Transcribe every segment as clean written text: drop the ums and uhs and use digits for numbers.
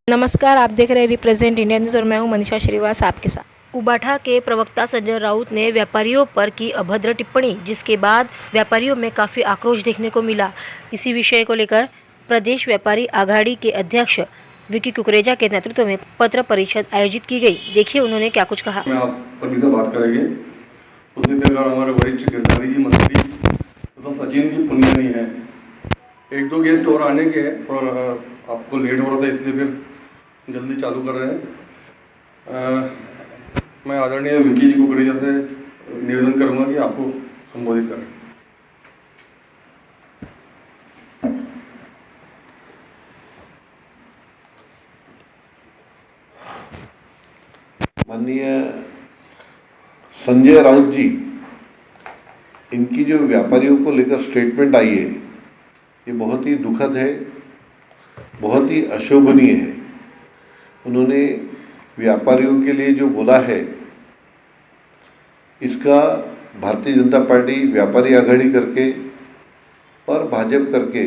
नमस्कार, आप देख रहे हैं रिप्रेजेंट इंडिया न्यूज़ और मैं हूं मनीषा श्रीवास आपके साथ। उबाठा के प्रवक्ता संजय राउत ने व्यापारियों पर की अभद्र टिप्पणी, जिसके बाद व्यापारियों में काफ़ी आक्रोश देखने को मिला। इसी विषय को लेकर प्रदेश व्यापारी आघाड़ी के अध्यक्ष विकी कुकरेजा के नेतृत्व में पत्र परिषद आयोजित की गई। देखिए उन्होंने क्या कुछ कहा। आप सभी से बात करेंगे। उसी प्रकार हमारे वरिष्ठ गिरधारी जी मंत्री तथा सचिन जी पुनियानी है। एक दो गेस्ट और आने के और आपको लेट हो रहा था इसलिए फिर जल्दी चालू कर रहे हैं। मैं आदरणीय विकी जी कुकरेजा से निवेदन करूंगा कि आपको संबोधित करें। माननीय संजय राउत जी, इनकी जो व्यापारियों को लेकर स्टेटमेंट आई है ये बहुत ही दुखद है, बहुत ही अशोभनीय है। उन्होंने व्यापारियों के लिए जो बोला है इसका भारतीय जनता पार्टी व्यापारी आघाड़ी करके और भाजपा करके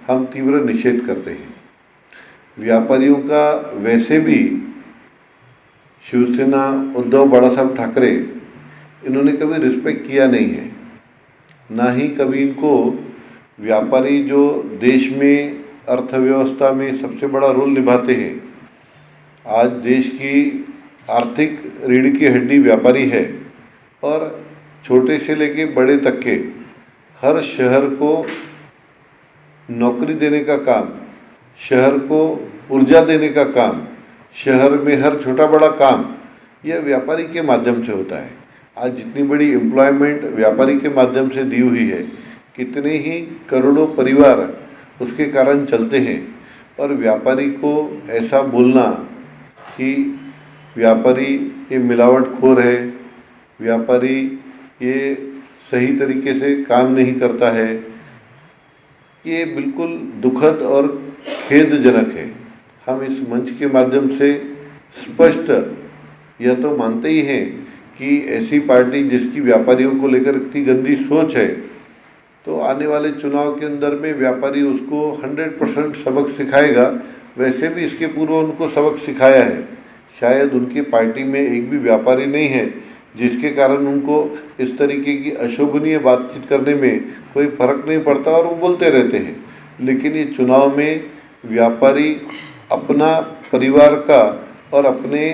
हम तीव्र निषेध करते हैं। व्यापारियों का वैसे भी शिवसेना उद्धव बाला साहब ठाकरे इन्होंने कभी रिस्पेक्ट किया नहीं है, ना ही कभी इनको व्यापारी जो देश में अर्थव्यवस्था में सबसे बड़ा रोल निभाते हैं, आज देश की आर्थिक रीढ़ की हड्डी व्यापारी है और छोटे से लेके बड़े तक के हर शहर को नौकरी देने का काम, शहर को ऊर्जा देने का काम, शहर में हर छोटा बड़ा काम यह व्यापारी के माध्यम से होता है। आज जितनी बड़ी एम्प्लॉयमेंट व्यापारी के माध्यम से दी हुई है, कितने ही करोड़ों परिवार उसके कारण चलते हैं। और व्यापारी को ऐसा बोलना कि व्यापारी ये मिलावटखोर है, व्यापारी ये सही तरीके से काम नहीं करता है, ये बिल्कुल दुखद और खेदजनक है। हम इस मंच के माध्यम से स्पष्ट यह तो मानते ही हैं कि ऐसी पार्टी जिसकी व्यापारियों को लेकर इतनी गंदी सोच है, तो आने वाले चुनाव के अंदर में व्यापारी उसको 100% सबक सिखाएगा। वैसे भी इसके पूर्व उनको सबक सिखाया है। शायद उनकी पार्टी में एक भी व्यापारी नहीं है जिसके कारण उनको इस तरीके की अशोभनीय बातचीत करने में कोई फर्क नहीं पड़ता और वो बोलते रहते हैं। लेकिन ये चुनाव में व्यापारी अपना परिवार का और अपने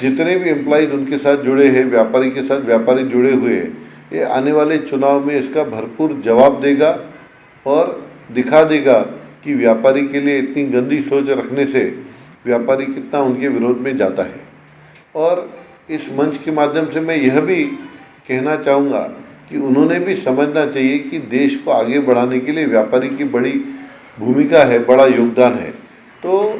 जितने भी एम्प्लॉइज उनके साथ जुड़े हैं, व्यापारी के साथ व्यापारी जुड़े हुए हैं, ये आने वाले चुनाव में इसका भरपूर जवाब देगा और दिखा देगा कि व्यापारी के लिए इतनी गंदी सोच रखने से व्यापारी कितना उनके विरोध में जाता है। और इस मंच के माध्यम से मैं यह भी कहना चाहूँगा कि उन्होंने भी समझना चाहिए कि देश को आगे बढ़ाने के लिए व्यापारी की बड़ी भूमिका है, बड़ा योगदान है। तो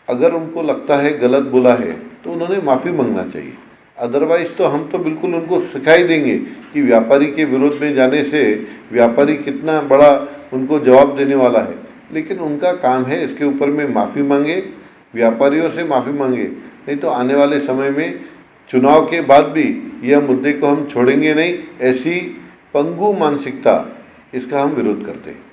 अगर उनको लगता है गलत बोला है तो उन्होंने माफ़ी मांगना चाहिए। अदरवाइज़ तो हम तो बिल्कुल उनको सिखाई देंगे कि व्यापारी के विरोध में जाने से व्यापारी कितना बड़ा उनको जवाब देने वाला है। लेकिन उनका काम है इसके ऊपर में माफ़ी मांगे, व्यापारियों से माफ़ी मांगे, नहीं तो आने वाले समय में चुनाव के बाद भी यह मुद्दे को हम छोड़ेंगे नहीं। ऐसी पंगु मानसिकता इसका हम विरोध करते हैं।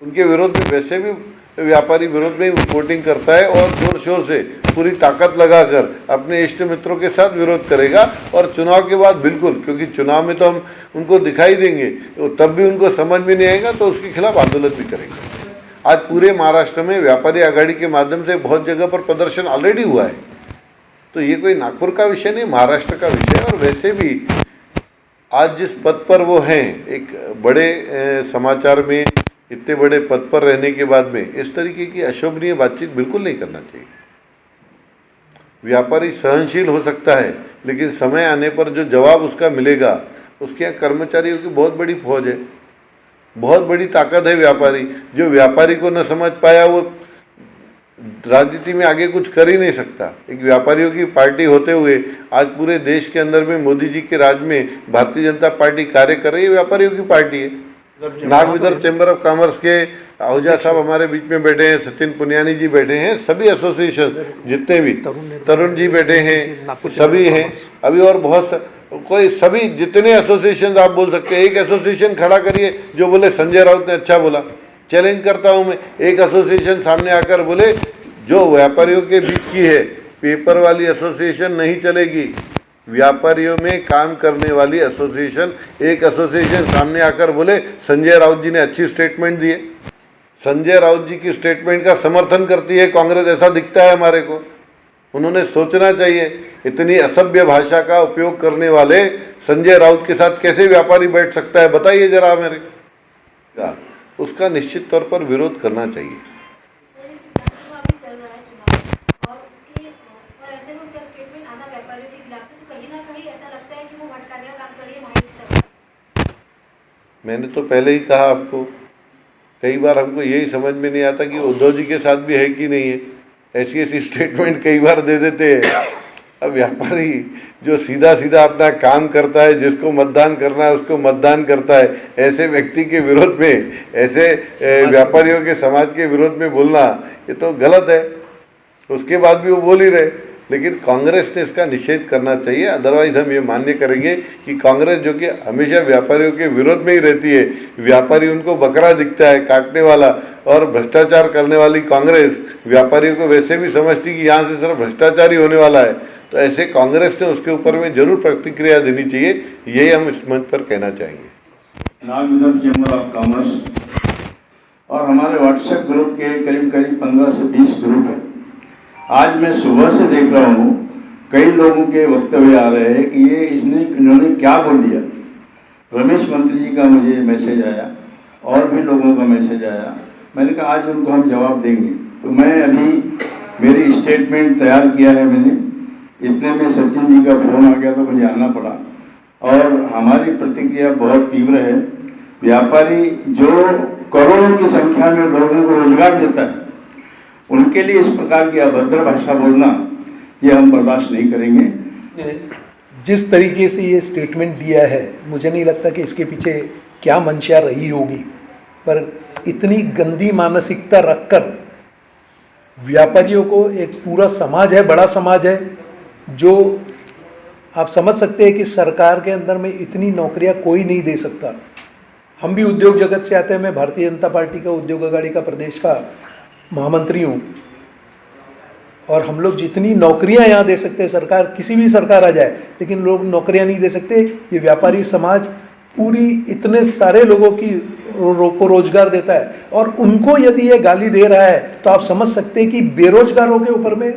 उनके विरोध में वैसे भी व्यापारी विरोध में वोटिंग करता है और जोर शोर से पूरी ताकत लगाकर अपने इष्ट मित्रों के साथ विरोध करेगा। और चुनाव के बाद बिल्कुल, क्योंकि चुनाव में तो हम उनको दिखाई देंगे, तो तब भी उनको समझ में नहीं आएगा तो उसके खिलाफ आंदोलन भी करेंगे। आज पूरे महाराष्ट्र में व्यापारी आघाड़ी के माध्यम से बहुत जगह पर प्रदर्शन ऑलरेडी हुआ है। तो ये कोई नागपुर का विषय नहीं, महाराष्ट्र का विषय है। और वैसे भी आज जिस पद पर वो हैं, एक बड़े समाचार में इतने बड़े पद पर रहने के बाद में इस तरीके की अशोभनीय बातचीत बिल्कुल नहीं करना चाहिए। व्यापारी सहनशील हो सकता है, लेकिन समय आने पर जो जवाब उसका मिलेगा, उसके यहाँ कर्मचारियों की बहुत बड़ी फौज है, बहुत बड़ी ताकत है व्यापारी। जो व्यापारी को न समझ पाया वो राजनीति में आगे कुछ कर ही नहीं सकता। एक व्यापारियों की पार्टी होते हुए आज पूरे देश के अंदर में मोदी जी के राज में भारतीय जनता पार्टी कार्य कर रही है, व्यापारियों की पार्टी है। नागविदर चैम्बर ऑफ कॉमर्स के आहूजा साहब हमारे बीच में बैठे हैं, सचिन पुनियानी जी बैठे हैं, सभी एसोसिएशन जितने भी, तरुण जी बैठे हैं, सभी हैं अभी, और बहुत कोई सभी जितने एसोसिएशन आप बोल सकते हैं। एक एसोसिएशन खड़ा करिए जो बोले संजय राउत ने अच्छा बोला, चैलेंज करता हूं मैं। एक एसोसिएशन सामने आकर बोले जो व्यापारियों के बीच की है, पेपर वाली एसोसिएशन नहीं चलेगी। व्यापारियों में काम करने वाली एसोसिएशन, एक एसोसिएशन सामने आकर बोले संजय राउत जी ने अच्छी स्टेटमेंट दी है, संजय राउत जी की स्टेटमेंट का समर्थन करती है कांग्रेस, ऐसा दिखता है हमारे को। उन्होंने सोचना चाहिए, इतनी असभ्य भाषा का उपयोग करने वाले संजय राउत के साथ कैसे व्यापारी बैठ सकता है, बताइए जरा मेरे का। उसका निश्चित तौर पर विरोध करना चाहिए। मैंने तो पहले ही कहा आपको, कई बार हमको यही समझ में नहीं आता कि उद्धव जी के साथ भी है कि नहीं है। ऐसी ऐसी स्टेटमेंट कई बार दे देते हैं। अब व्यापारी जो सीधा सीधा अपना काम करता है, जिसको मतदान करना है उसको मतदान करता है, ऐसे व्यक्ति के विरोध में, ऐसे व्यापारियों के समाज के विरोध में बोलना ये तो गलत है। उसके बाद भी वो बोल ही रहे, लेकिन कांग्रेस ने इसका निषेध करना चाहिए। अदरवाइज हम ये मान्य करेंगे कि कांग्रेस जो कि हमेशा व्यापारियों के विरोध में ही रहती है, व्यापारी उनको बकरा दिखता है काटने वाला, और भ्रष्टाचार करने वाली कांग्रेस व्यापारियों को वैसे भी समझती कि यहाँ से सिर्फ भ्रष्टाचार ही होने वाला है। तो ऐसे कांग्रेस ने उसके ऊपर में जरूर प्रतिक्रिया देनी चाहिए, यही हम इस मंच पर कहना चाहेंगे। Nag Vidarbha chamber of commerce और हमारे व्हाट्सएप ग्रुप के करीब 15 से 20 ग्रुप हैं। आज मैं सुबह से देख रहा हूँ कई लोगों के वक्तव्य आ रहे हैं कि ये इन्होंने क्या बोल दिया। रमेश मंत्री जी का मुझे मैसेज आया और भी लोगों का मैसेज आया। मैंने कहा आज उनको हम जवाब देंगे। तो मैं अभी मेरी स्टेटमेंट तैयार किया है मैंने, इतने में सचिन जी का फ़ोन आ गया तो मुझे आना पड़ा। और हमारी प्रतिक्रिया बहुत तीव्र है। व्यापारी जो करोड़ों की संख्या में लोगों को रोजगार देता है, उनके लिए इस प्रकार की अभद्र भाषा बोलना ये हम बर्दाश्त नहीं करेंगे। जिस तरीके से ये स्टेटमेंट दिया है, मुझे नहीं लगता कि इसके पीछे क्या मंशा रही होगी, पर इतनी गंदी मानसिकता रखकर व्यापारियों को, एक पूरा समाज है, बड़ा समाज है, जो आप समझ सकते हैं कि सरकार के अंदर में इतनी नौकरियां कोई नहीं दे सकता। हम भी उद्योग जगत से आते हैं। मैं भारतीय जनता पार्टी का उद्योग अघाड़ी का प्रदेश का महामंत्री हूँ, और हम लोग जितनी नौकरियां यहाँ दे सकते हैं, सरकार किसी भी सरकार आ जाए, लेकिन लोग नौकरियां नहीं दे सकते। ये व्यापारी समाज पूरी इतने सारे लोगों की को रोजगार देता है, और उनको यदि ये गाली दे रहा है तो आप समझ सकते हैं कि बेरोजगारों के ऊपर में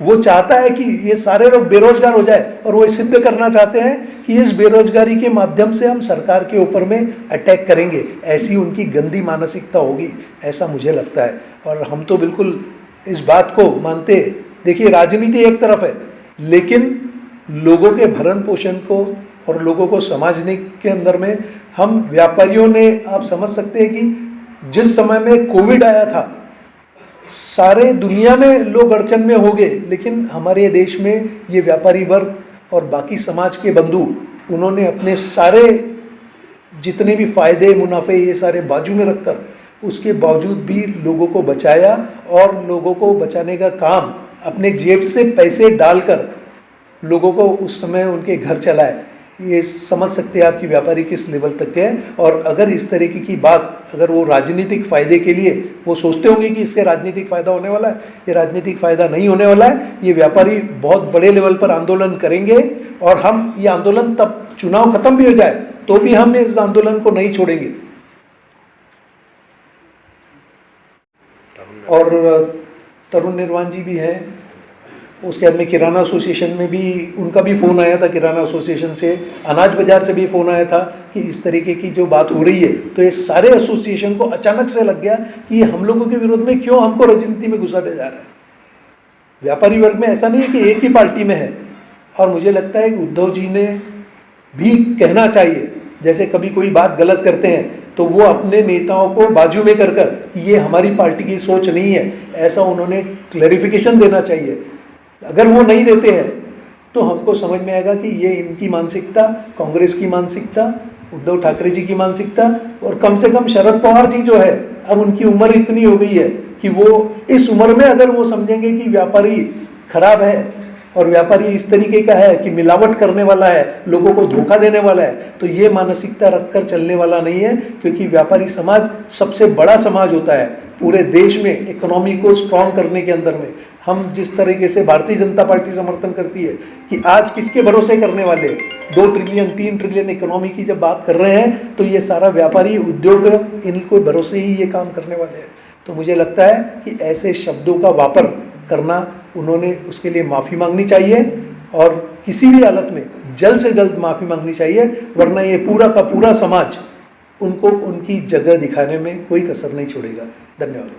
वो चाहता है कि ये सारे लोग बेरोजगार हो जाए, और वो सिद्ध करना चाहते हैं कि इस बेरोजगारी के माध्यम से हम सरकार के ऊपर में अटैक करेंगे। ऐसी उनकी गंदी मानसिकता होगी, ऐसा मुझे लगता है। और हम तो बिल्कुल इस बात को मानते हैं। देखिए, राजनीति एक तरफ है, लेकिन लोगों के भरण पोषण को और लोगों को समझने के अंदर में हम व्यापारियों ने, आप समझ सकते हैं कि जिस समय में कोविड आया था, सारे दुनिया में लोग अड़चन में हो गए, लेकिन हमारे देश में ये व्यापारी वर्ग और बाकी समाज के बंधु, उन्होंने अपने सारे जितने भी फायदे मुनाफे ये सारे बाजू में रखकर, उसके बावजूद भी लोगों को बचाया, और लोगों को बचाने का काम अपने जेब से पैसे डालकर लोगों को उस समय उनके घर चलाए। ये समझ सकते हैं आप कि व्यापारी किस लेवल तक के हैं। और अगर इस तरीके की बात, अगर वो राजनीतिक फ़ायदे के लिए वो सोचते होंगे कि इससे राजनीतिक फ़ायदा होने वाला है, ये राजनीतिक फ़ायदा नहीं होने वाला है। ये व्यापारी बहुत बड़े लेवल पर आंदोलन करेंगे, और हम ये आंदोलन तब चुनाव खत्म भी हो जाए तो भी हम इस आंदोलन को नहीं छोड़ेंगे। और तरुण निर्वाण जी भी हैं, उसके बाद में किराना एसोसिएशन में भी उनका भी फ़ोन आया था, किराना एसोसिएशन से, अनाज बाज़ार से भी फ़ोन आया था कि इस तरीके की जो बात हो रही है। तो ये सारे एसोसिएशन को अचानक से लग गया कि हम लोगों के विरोध में क्यों हमको राजनीति में घुसाया जा रहा है। व्यापारी वर्ग में ऐसा नहीं है कि एक ही पार्टी में है। और मुझे लगता है कि उद्धव जी ने भी कहना चाहिए, जैसे कभी कोई बात गलत करते हैं तो वो अपने नेताओं को बाजू में कर कर कि ये हमारी पार्टी की सोच नहीं है, ऐसा उन्होंने क्लैरिफिकेशन देना चाहिए। अगर वो नहीं देते हैं तो हमको समझ में आएगा कि ये इनकी मानसिकता, कांग्रेस की मानसिकता, उद्धव ठाकरे जी की मानसिकता, और कम से कम शरद पवार जी जो है, अब उनकी उम्र इतनी हो गई है कि वो इस उम्र में अगर वो समझेंगे कि व्यापारी खराब है और व्यापारी इस तरीके का है कि मिलावट करने वाला है, लोगों को धोखा देने वाला है, तो ये मानसिकता रखकर चलने वाला नहीं है। क्योंकि व्यापारी समाज सबसे बड़ा समाज होता है, पूरे देश में इकोनॉमी को स्ट्रॉन्ग करने के अंदर में हम जिस तरीके से भारतीय जनता पार्टी समर्थन करती है कि आज किसके भरोसे करने वाले 2 ट्रिलियन 3 ट्रिलियन इकोनॉमी की जब बात कर रहे हैं तो ये सारा व्यापारी उद्योग इनको भरोसे ही ये काम करने वाले हैं। तो मुझे लगता है कि ऐसे शब्दों का वापर करना उन्होंने उसके लिए माफ़ी मांगनी चाहिए और किसी भी हालत में जल्द से जल्द माफ़ी मांगनी चाहिए, वरना ये पूरा का पूरा समाज उनको उनकी जगह दिखाने में कोई कसर नहीं छोड़ेगा। धन्यवाद।